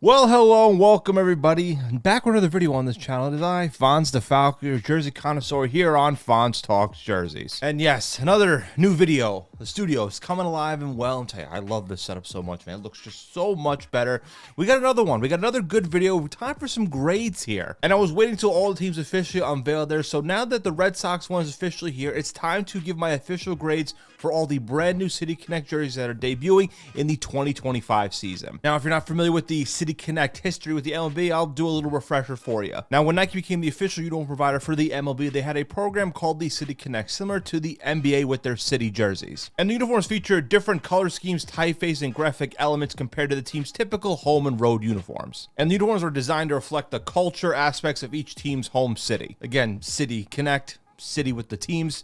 Well, hello and welcome everybody. Back with another video on this channel. It is I, Fonz the Falcon, your jersey connoisseur here on Fonz Talks Jerseys. And yes, another new video. The studio is coming alive and well. I'm telling you, I love this setup so much, man. It looks just so much better. We got another one. We got another good video. Time for some grades here. And I was waiting till all the teams officially unveiled there. So now that the Red Sox one is officially here, it's time to give my official grades for all the brand new City Connect jerseys that are debuting in the 2025 season. Now, if you're not familiar with the City Connect history with the MLB, I'll do a little refresher for you. Now, when Nike became the official uniform provider for the MLB, they had a program called the City Connect, similar to the NBA with their city jerseys. And the uniforms feature different color schemes, typeface, and graphic elements compared to the team's typical home and road uniforms. And the uniforms are designed to reflect the culture aspects of each team's home city. Again, City Connect, city with the teams.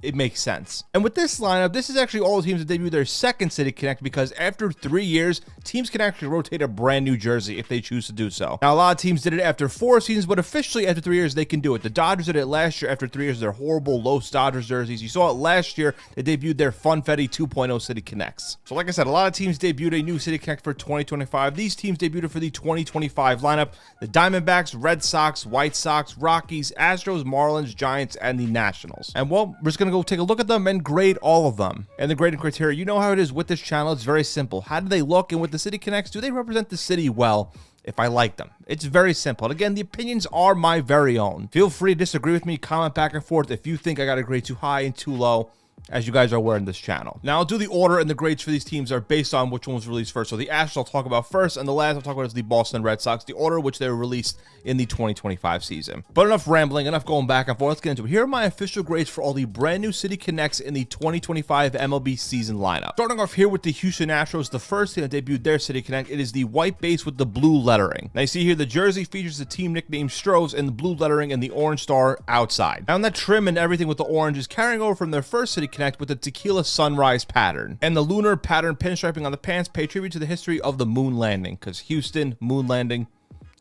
It makes sense. And with this lineup, this is actually all the teams that debut their second City Connect, because after 3 years, teams can actually rotate a brand new jersey if they choose to do so. Now, a lot of teams did it after 4 seasons, but officially after 3 years, they can do it. The Dodgers did it last year after 3 years of their horrible Los Dodgers jerseys. You saw it last year. They debuted their Funfetti 2.0 City Connects. So like I said, a lot of teams debuted a new City Connect for 2025. These teams debuted for the 2025 lineup. The Diamondbacks, Red Sox, White Sox, Rockies, Astros, Marlins, Giants, and the Nationals. And well, we're just going to go take a look at them and grade all of them. And the grading criteria, you know how it is with this channel. It's very simple. How do they look? And with the City Connects, do they represent the city well? If I like them. It's very simple. And again, the opinions are my very own. Feel free to disagree with me, comment back and forth if you think I got a grade too high and too low, as you guys are aware in this channel. Now, I'll do the order, and the grades for these teams are based on which one was released first. So the Astros I'll talk about first, and the last I'll talk about is the Boston Red Sox, the order which they were released in the 2025 season. But enough rambling, enough going back and forth. Let's get into it. Here are my official grades for all the brand new City Connects in the 2025 MLB season lineup. Starting off here with the Houston Astros, the first team that debuted their City Connect, it is the white base with the blue lettering. Now you see here the jersey features the team nickname Astros and the blue lettering and the orange star outside. Now that trim and everything with the orange is carrying over from their first City Connect with the tequila sunrise pattern. And the lunar pattern pinstriping on the pants pay tribute to the history of the moon landing, because Houston, moon landing,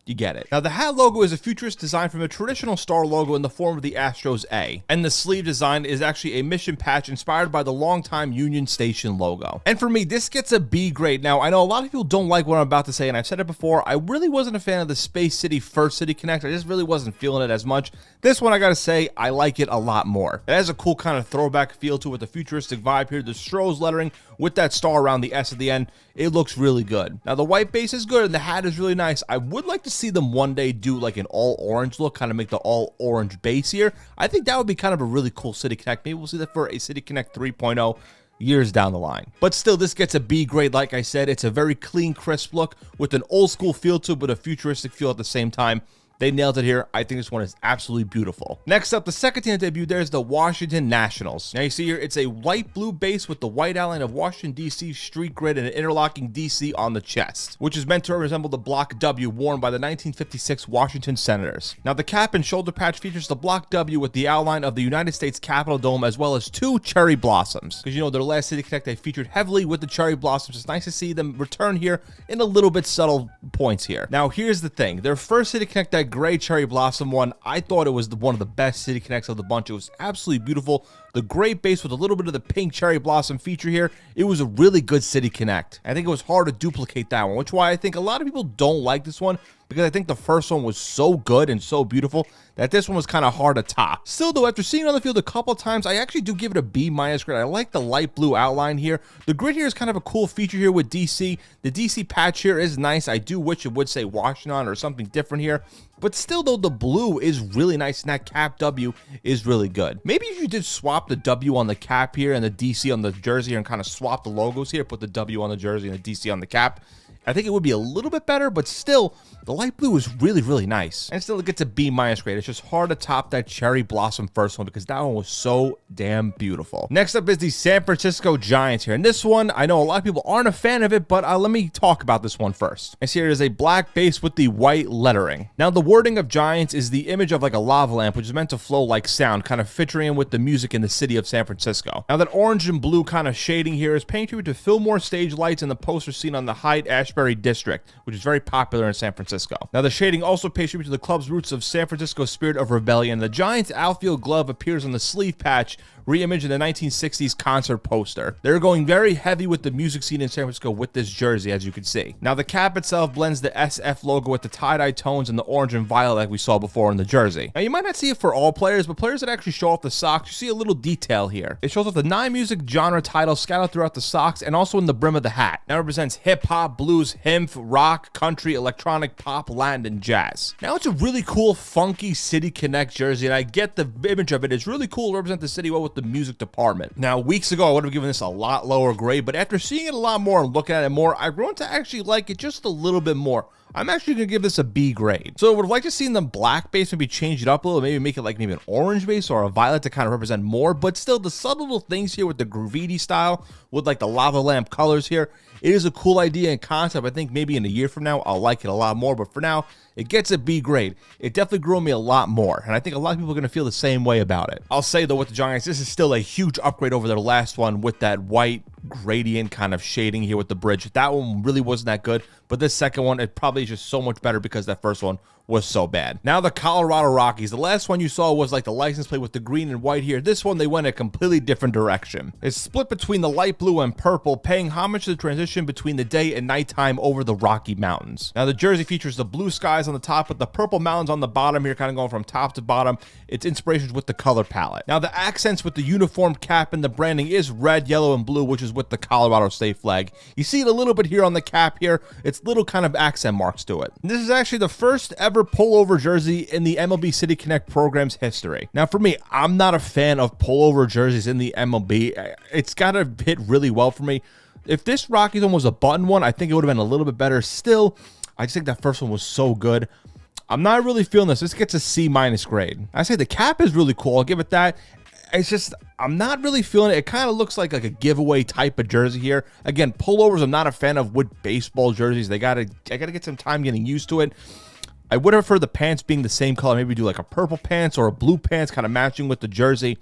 you get it. Now, the hat logo is a futurist design from a traditional star logo in the form of the Astros A. And the sleeve design is actually a mission patch inspired by the longtime Union Station logo. And for me, this gets a B grade. Now, I know a lot of people don't like what I'm about to say, and I've said it before. I really wasn't a fan of the Space City first City Connect. I just really wasn't feeling it as much. This one, I gotta say, I like it a lot more. It has a cool kind of throwback feel to it with the futuristic vibe here. The Astros lettering with that star around the S at the end, it looks really good. Now, the white base is good, and the hat is really nice. I would like to see them one day do like an all orange look, kind of make the all orange base here. I think that would be kind of a really cool City Connect. Maybe we'll see that for a City Connect 3.0 years down the line. But still, this gets a B grade. Like I said, it's a very clean, crisp look with an old school feel to it, but a futuristic feel at the same time. They nailed it here. I think this one is absolutely beautiful. Next up, the second team that debuted there is the Washington Nationals. Now you see here, it's a light blue base with the white outline of Washington, D.C. street grid and an interlocking D.C. on the chest, which is meant to resemble the Block W worn by the 1956 Washington Senators. Now the cap and shoulder patch features the Block W with the outline of the United States Capitol Dome, as well as 2 cherry blossoms. Because you know, their last City Connect, they featured heavily with the cherry blossoms. It's nice to see them return here in a little bit subtle points here. Now here's the thing. Their first City Connect, that gray cherry blossom one, I thought it was one of the best City Connects of the bunch. It was absolutely beautiful. The gray base with a little bit of the pink cherry blossom feature here, it was a really good City Connect. I think it was hard to duplicate that one, which is why I think a lot of people don't like this one, because I think the first one was so good and so beautiful that this one was kind of hard to top. Still though, after seeing it on the field a couple of times, I actually do give it a B- grade. I like the light blue outline here. The grid here is kind of a cool feature here with DC. The DC patch here is nice. I do wish it would say Washington or something different here. But still though, the blue is really nice, and that cap W is really good. Maybe if you did swap the W on the cap here and the DC on the jersey here and kind of swap the logos here, put the W on the jersey and the DC on the cap, I think it would be a little bit better, but still, the light blue is really, really nice. And still, it gets a B- grade. It's just hard to top that cherry blossom first one, because that one was so damn beautiful. Next up is the San Francisco Giants here. And this one, I know a lot of people aren't a fan of it, but let me talk about this one first. I see here is a black base with the white lettering. Now, the wording of Giants is the image of like a lava lamp, which is meant to flow like sound, kind of featuring with the music in the city of San Francisco. Now, that orange and blue kind of shading here is paying tribute to Fillmore stage lights and the poster seen on the Hyde Ashbury Ashbury district, which is very popular in San Francisco. Now, the shading also pays tribute to the club's roots of San Francisco's spirit of rebellion. The Giants' outfield glove appears on the sleeve patch, reimaged in the 1960s concert poster. They're going very heavy with the music scene in San Francisco with this jersey, as you can see. Now, the cap itself blends the SF logo with the tie-dye tones and the orange and violet like we saw before in the jersey. Now, you might not see it for all players, but players that actually show off the socks, you see a little detail here. It shows off the 9 music genre titles scattered throughout the socks and also in the brim of the hat. Now, it represents hip-hop, blues, hymn, rock, country, electronic, pop, Latin, and jazz. Now, it's a really cool, funky City Connect jersey, and I get the image of it. It's really cool to represent the city well with the music department. Now, weeks ago, I would have given this a lot lower grade, but after seeing it a lot more and looking at it more, I've grown to actually like it just a little bit more. I'm actually going to give this a B grade. So I would have liked to see the black base maybe change it up a little, maybe make it like maybe an orange base or a violet to kind of represent more, but still the subtle little things here with the graffiti style, with like the lava lamp colors here, it is a cool idea and concept. I think maybe in a year from now, I'll like it a lot more, but for now, it gets a B grade. It definitely grew on me a lot more, and I think a lot of people are going to feel the same way about it. I'll say, though, with the Giants, this is still a huge upgrade over their last one with that white gradient kind of shading here with the bridge. That one really wasn't that good, but this second one, it probably is just so much better because that first one was so bad. Now, the Colorado Rockies. The last one you saw was like the license plate with the green and white here. This one, they went a completely different direction. It's split between the light blue and purple, paying homage to the transition between the day and nighttime over the Rocky Mountains. Now, the jersey features the blue skies on the top with the purple mountains on the bottom here, kind of going from top to bottom. It's inspirations with the color palette. Now, the accents with the uniform cap and the branding is red, yellow, and blue, which is with the Colorado state flag. You see it a little bit here on the cap here. It's little kind of accent marks to it. And this is actually the first ever pullover jersey in the MLB City Connect program's history. Now, for me, I'm not a fan of pullover jerseys in the MLB. It's got to hit really well for me. If this Rockies one was a button one, I think it would have been a little bit better. Still, I just think that first one was so good. I'm not really feeling this. This gets a C- grade. I say the cap is really cool. I'll give it that. It's just, I'm not really feeling it. It kind of looks like a giveaway type of jersey here. Again, pullovers, I'm not a fan of with baseball jerseys. I gotta get some time getting used to it. I would have preferred the pants being the same color. Maybe do like a purple pants or a blue pants kind of matching with the jersey.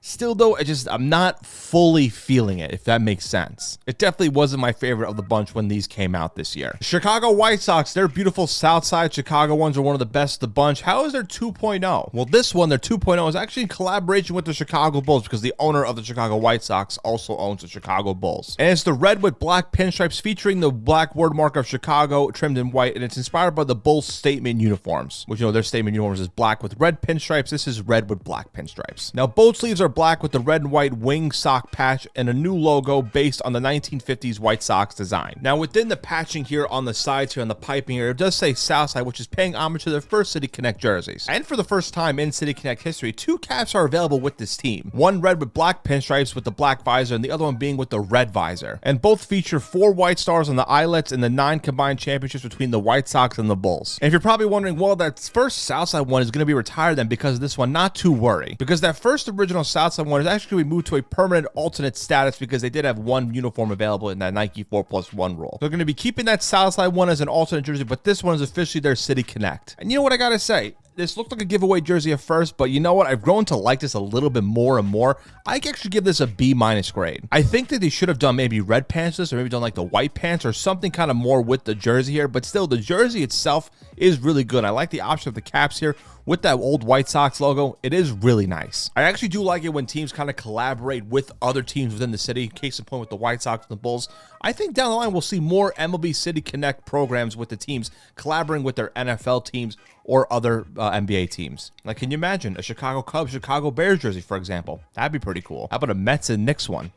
Still, though, I'm not fully feeling it, if that makes sense. It definitely wasn't my favorite of the bunch when these came out this year. Chicago White Sox, their beautiful Southside Chicago ones are one of the best of the bunch. How is their 2.0? Well, this one, their 2.0, is actually in collaboration with the Chicago Bulls because the owner of the Chicago White Sox also owns the Chicago Bulls. And it's the red with black pinstripes featuring the black word mark of Chicago trimmed in white, and it's inspired by the Bulls statement uniforms, which, you know, their statement uniforms is black with red pinstripes. This is red with black pinstripes. Now, both sleeves are black with the red and white wing sock patch and a new logo based on the 1950s White Sox design. Now, within the patching here on the sides here on the piping here, it does say Southside, which is paying homage to their first City Connect jerseys. And for the first time in City Connect history, 2 caps are available with this team. One red with black pinstripes with the black visor, and the other one being with the red visor. And both feature 4 white stars on the eyelets in the 9 combined championships between the White Sox and the Bulls. And if you're probably wondering, well, that first Southside one is going to be retired then because of this one, not to worry. Because that first original Southside one is actually moved to a permanent alternate status because they did have one uniform available in that Nike 4+1 rule. They're going to be keeping that Southside one as an alternate jersey, but this one is officially their City Connect. And you know what I got to say? This looked like a giveaway jersey at first, but you know what? I've grown to like this a little bit more and more. I actually give this a B- grade. I think that they should have done maybe red pants this, or maybe done like the white pants or something kind of more with the jersey here, but still the jersey itself is really good. I like the option of the caps here with that old White Sox logo. It is really nice. I actually do like it when teams kind of collaborate with other teams within the city. Case in point with the White Sox and the Bulls. I think down the line we'll see more MLB City Connect programs with the teams collaborating with their NFL teams or other NBA teams. Like, can you imagine a Chicago Cubs, Chicago Bears jersey, for example? That'd be pretty cool. How about a Mets and Knicks one?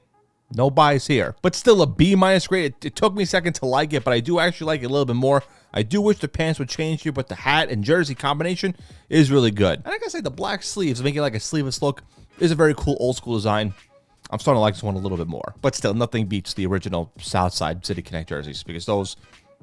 No bias here, but still a B- grade. It took me a second to like it, but I do actually like it a little bit more. I do wish the pants would change here, but the hat and jersey combination is really good. And I gotta say, the black sleeves, making like a sleeveless look, is a very cool old school design. I'm starting to like this one a little bit more, but still nothing beats the original Southside City Connect jerseys because those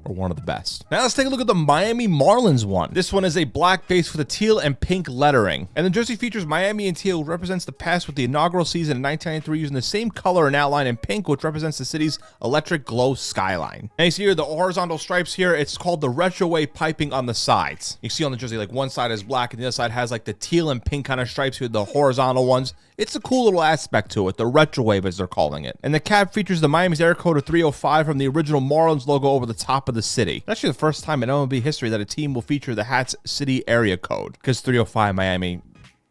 are one of the best. Now let's take a look at the Miami Marlins one. This one is a black base with a teal and pink lettering. And the jersey features Miami in teal, which represents the past with the inaugural season in 1993 using the same color and outline, in pink, which represents the city's electric glow skyline. And you see here the horizontal stripes here, it's called the retro wave piping on the sides. You see on the jersey, like one side is black and the other side has like the teal and pink kind of stripes here, the horizontal ones. It's a cool little aspect to it, the retro wave as they're calling it. And the cap features the Miami's air code of 305 from the original Marlins logo over the top of of the city. It's actually the first time in MLB history that a team will feature the hat's city area code, because 305 Miami,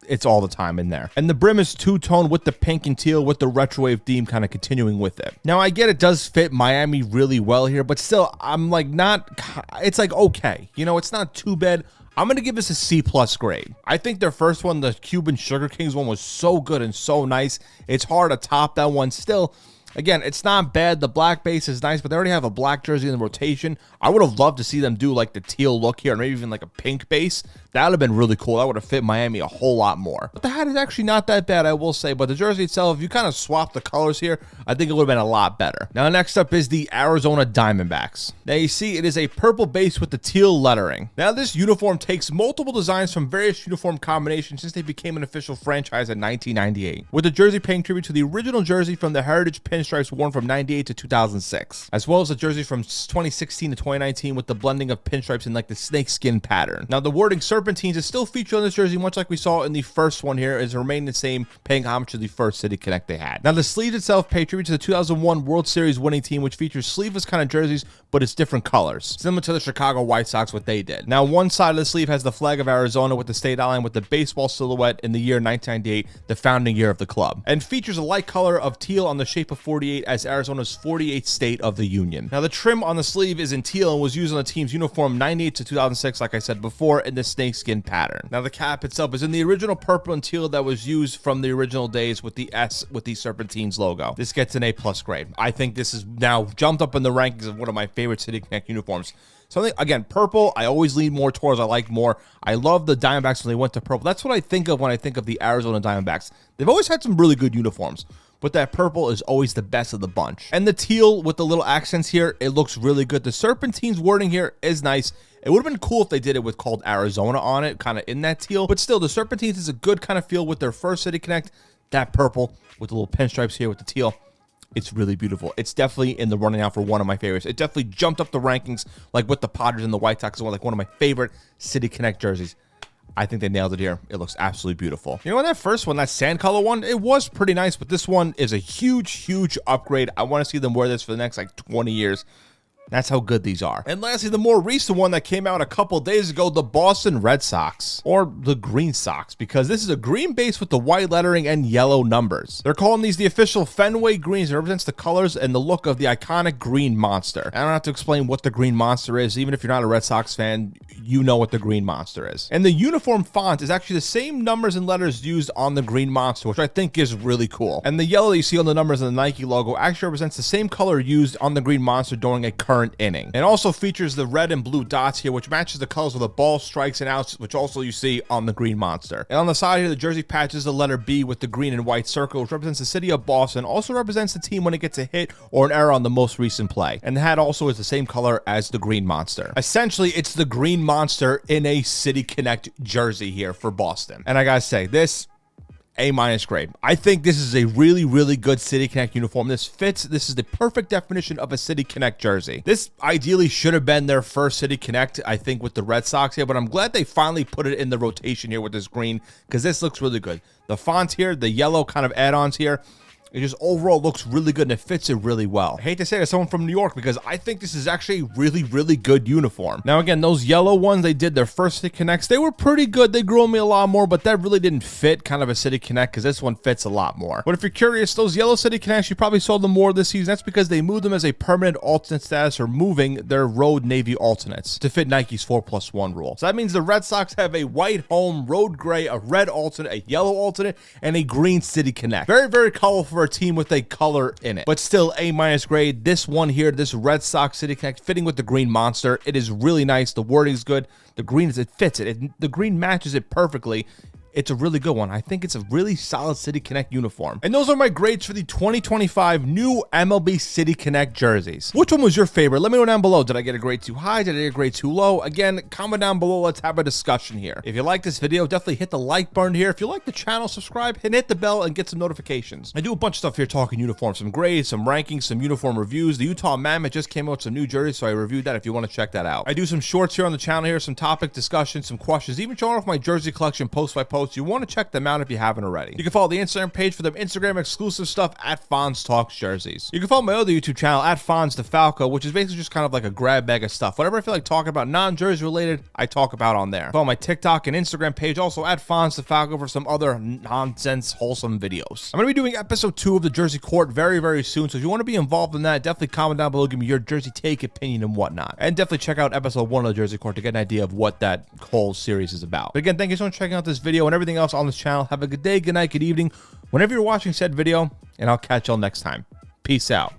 it's all the time in there. And the brim is two-tone with the pink and teal with the retrowave theme kind of continuing with it. Now, I get it does fit Miami really well here, but still, I'm like it's like okay. You know, it's not too bad. I'm going to give this a C+ grade. I think their first one, the Cuban Sugar Kings one, was so good and so nice. It's hard to top that one still. Again, it's not bad. The black base is nice, but they already have a black jersey in the rotation. I would have loved to see them do like the teal look here, or maybe even like a pink base. That would have been really cool. That would have fit Miami a whole lot more. But the hat is actually not that bad, I will say. But the jersey itself, if you kind of swap the colors here, I think it would have been a lot better. Now, next up is the Arizona Diamondbacks. Now, you see it is a purple base with the teal lettering. Now, this uniform takes multiple designs from various uniform combinations since they became an official franchise in 1998, with the jersey paying tribute to the original jersey from the Heritage pinstripes worn from 98 to 2006, as well as the jersey from 2016 to 2019 with the blending of pinstripes in like the snakeskin pattern. Now, the wording Serpentines is still featured on this jersey, much like we saw in the first one here, is remained the same, paying homage to the first City Connect they had. Now, the sleeves itself pay tribute to the 2001 World Series winning team, which features sleeveless kind of jerseys, but it's different colors, similar to the Chicago White Sox, what they did. Now, one side of the sleeve has the flag of Arizona with the state outline with the baseball silhouette in the year 1998, the founding year of the club, and features a light color of teal on the shape of 48 as Arizona's 48th state of the union. Now, the trim on the sleeve is in teal and was used on the team's uniform 98 to 2006, like I said before, in the snakeskin pattern. Now, the cap itself is in the original purple and teal that was used from the original days with the S with the Serpentines logo. This gets an A+ grade. I think this is now jumped up in the rankings of one of my favorite City Connect uniforms. Something, again, purple, I always lean more towards, I like more. I love the Diamondbacks when they went to purple. That's what I think of when I think of the Arizona Diamondbacks. They've always had some really good uniforms, but that purple is always the best of the bunch. And the teal with the little accents here, it looks really good. The Serpentines wording here is nice. It would have been cool if they did it with called Arizona on it, kind of in that teal. But still, the Serpentines is a good kind of feel with their first City Connect. That purple with the little pinstripes here with the teal, it's really beautiful. It's definitely in the running out for one of my favorites. It definitely jumped up the rankings, like with the Padres and the White Sox, like one of my favorite City Connect jerseys. I think they nailed it here. It looks absolutely beautiful. You know, that first one, that sand color one, it was pretty nice, but this one is a huge upgrade. I want to see them wear this for the next like 20 years. That's how good these are. And lastly, the more recent one that came out a couple days ago, the Boston Red Sox, or the Green Sox, because this is a green base with the white lettering and yellow numbers. They're calling these the official Fenway Greens. It represents the colors and the look of the iconic Green Monster. I don't have to explain what the Green Monster is. Even if you're not a Red Sox fan, you know what the Green Monster is. And the uniform font is actually the same numbers and letters used on the Green Monster, which I think is really cool. And the yellow that you see on the numbers and the Nike logo actually represents the same color used on the Green Monster during a current inning. It also features the red and blue dots here, which matches the colors of the ball, strikes, and outs, which also you see on the Green Monster. And on the side here, the jersey patches the letter B with the green and white circle, which represents the city of Boston, also represents the team when it gets a hit or an error on the most recent play. And the hat also is the same color as the Green Monster. Essentially, it's the Green Monster in a City Connect jersey here for Boston. And I gotta say, this A- grade. I think this is a really good City Connect uniform. This fits. This is the perfect definition of a City Connect jersey. This ideally should have been their first City Connect, I think, with the Red Sox here, but I'm glad they finally put it in the rotation here with this green, because this looks really good. The font here, the yellow kind of add-ons here, it just overall looks really good and it fits it really well. I hate to say it as someone from New York, because I think this is actually a really good uniform. Now again, those yellow ones they did their first City Connects, they were pretty good. They grew on me a lot more, but that really didn't fit kind of a City Connect, because this one fits a lot more. But if you're curious, those yellow City Connects, you probably saw them more this season. That's because they moved them as a permanent alternate status, or moving their road navy alternates to fit Nike's 4+1 rule. So that means the Red Sox have a white home, road gray, a red alternate, a yellow alternate, and a green City Connect. Very colorful for a team with a color in it, but still A- grade. This one here, this Red Sox City Connect, fitting with the Green Monster, it is really nice. The wording is good. The green it fits it. The green matches it perfectly. It's a really good one. I think it's a really solid City Connect uniform. And those are my grades for the 2025 new MLB City Connect jerseys. Which one was your favorite? Let me know down below. Did I get a grade too high? Did I get a grade too low? Again, comment down below. Let's have a discussion here. If you like this video, definitely hit the like button here. If you like the channel, subscribe and hit the bell and get some notifications. I do a bunch of stuff here talking uniforms, some grades, some rankings, some uniform reviews. The Utah Mammoth just came out with some new jerseys, so I reviewed that if you want to check that out. I do some shorts here on the channel here, some topic discussions, some questions, even showing off my jersey collection post by post. So you want to check them out if you haven't already. You can follow the Instagram page for them Instagram exclusive stuff at Fonz Talks Jerseys. You can follow my other YouTube channel at Fonz DeFalco, which is basically just kind of like a grab bag of stuff. Whatever I feel like talking about non-jersey related, I talk about on there. Follow my TikTok and Instagram page also at Fonz DeFalco for some other nonsense, wholesome videos. I'm going to be doing episode 2 of the Jersey Court very, very soon. So if you want to be involved in that, definitely comment down below, give me your Jersey take, opinion, and whatnot. And definitely check out episode 1 of the Jersey Court to get an idea of what that whole series is about. But again, thank you so much for checking out this video and everything else on this channel. Have a good day, good night, good evening, whenever you're watching said video, and I'll catch y'all next time. Peace out.